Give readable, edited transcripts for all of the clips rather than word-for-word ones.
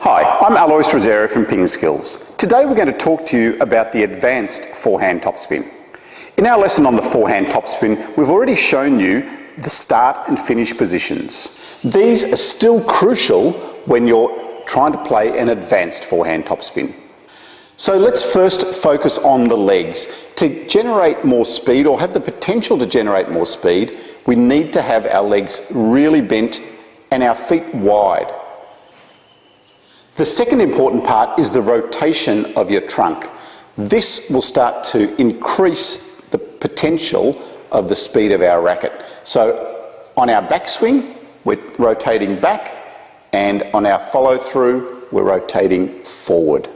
Hi, I'm Alois Rosario from Ping Skills. Today we're going to talk to you about the advanced forehand topspin. In our lesson on the forehand topspin, we've already shown you the start and finish positions. These are still crucial when you're trying to play an advanced forehand topspin. So let's first focus on the legs. To generate more speed, or have the potential to generate more speed, we need to have our legs really bent and our feet wide. The second important part is the rotation of your trunk. This will start to increase the potential of the speed of our racket. So on our backswing, we're rotating back, and on our follow through, we're rotating forward.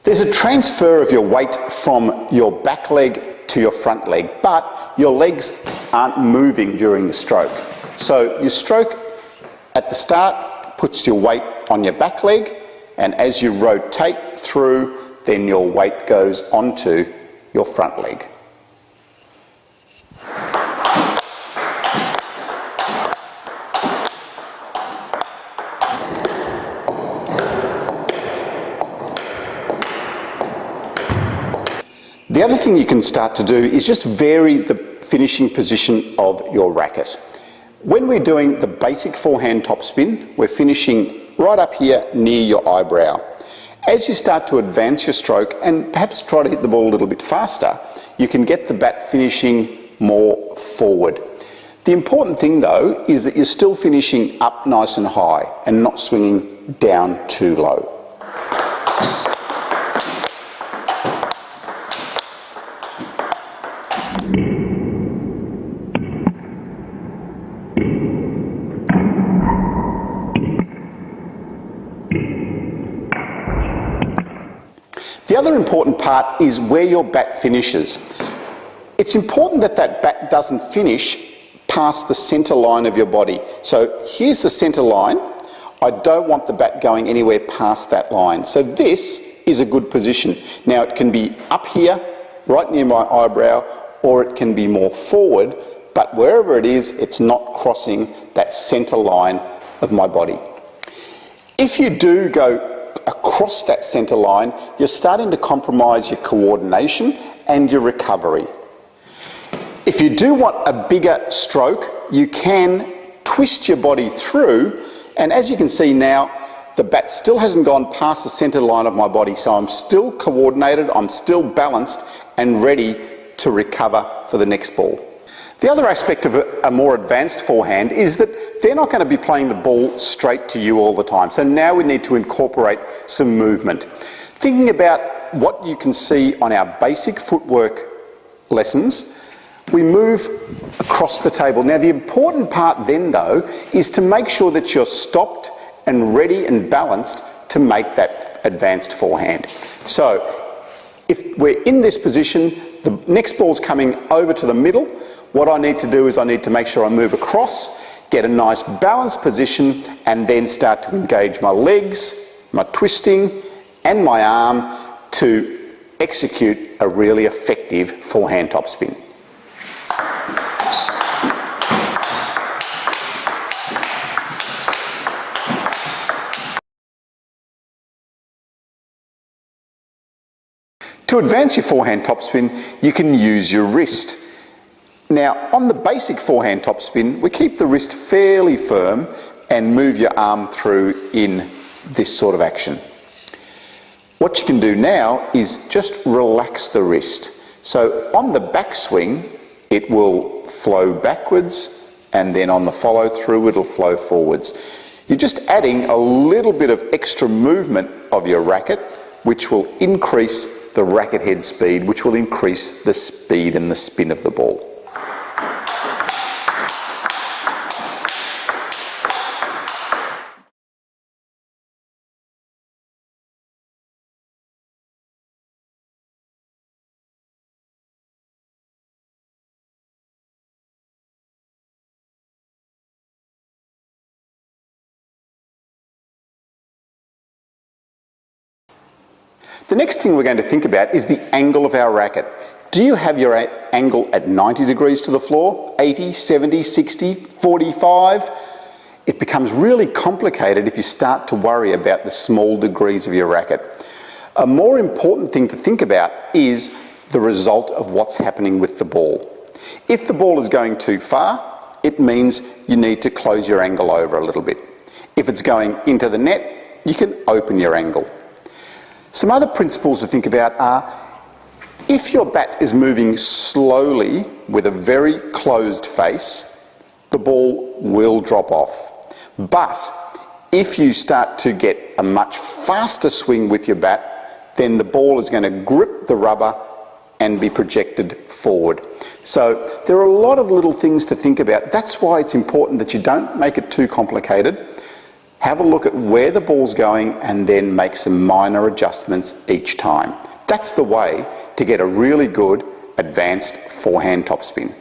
There's a transfer of your weight from your back leg to your front leg, but your legs aren't moving during the stroke. So your stroke at the start puts your weight on your back leg, and as you rotate through, then your weight goes onto your front leg. The other thing you can start to do is just vary the finishing position of your racket. When we're doing the basic forehand topspin, we're finishing right up here near your eyebrow. As you start to advance your stroke and perhaps try to hit the ball a little bit faster, you can get the bat finishing more forward. The important thing though is that you're still finishing up nice and high and not swinging down too low. The other important part is where your bat finishes. It's important that that bat doesn't finish past the centre line of your body. So here's the centre line. I don't want the bat going anywhere past that line. So this is a good position. Now it can be up here, right near my eyebrow, or it can be more forward, but wherever it is, it's not crossing that centre line of my body. If you do go across that centre line, you're starting to compromise your coordination and your recovery. If you do want a bigger stroke, you can twist your body through, and as you can see now, the bat still hasn't gone past the centre line of my body, so I'm still coordinated, I'm still balanced and ready to recover for the next ball. The other aspect of a more advanced forehand is that they're not going to be playing the ball straight to you all the time. So now we need to incorporate some movement. Thinking about what you can see on our basic footwork lessons, we move across the table. Now the important part then though is to make sure that you're stopped and ready and balanced to make that advanced forehand. So if we're in this position, the next ball's coming over to the middle. What I need to do is I need to make sure I move across, get a nice balanced position, and then start to engage my legs, my twisting, and my arm to execute a really effective forehand topspin. To advance your forehand topspin, you can use your wrist. Now, on the basic forehand topspin, we keep the wrist fairly firm and move your arm through in this sort of action. What you can do now is just relax the wrist. So on the backswing, it will flow backwards, and then on the follow through, it'll flow forwards. You're just adding a little bit of extra movement of your racket, which will increase the racket head speed, which will increase the speed and the spin of the ball. The next thing we're going to think about is the angle of our racket. Do you have your angle at 90 degrees to the floor, 80, 70, 60, 45? It becomes really complicated if you start to worry about the small degrees of your racket. A more important thing to think about is the result of what's happening with the ball. If the ball is going too far, it means you need to close your angle over a little bit. If it's going into the net, you can open your angle. Some other principles to think about are, if your bat is moving slowly with a very closed face, the ball will drop off. But if you start to get a much faster swing with your bat, then the ball is going to grip the rubber and be projected forward. So there are a lot of little things to think about. That's why it's important that you don't make it too complicated. Have a look at where the ball's going and then make some minor adjustments each time. That's the way to get a really good advanced forehand topspin.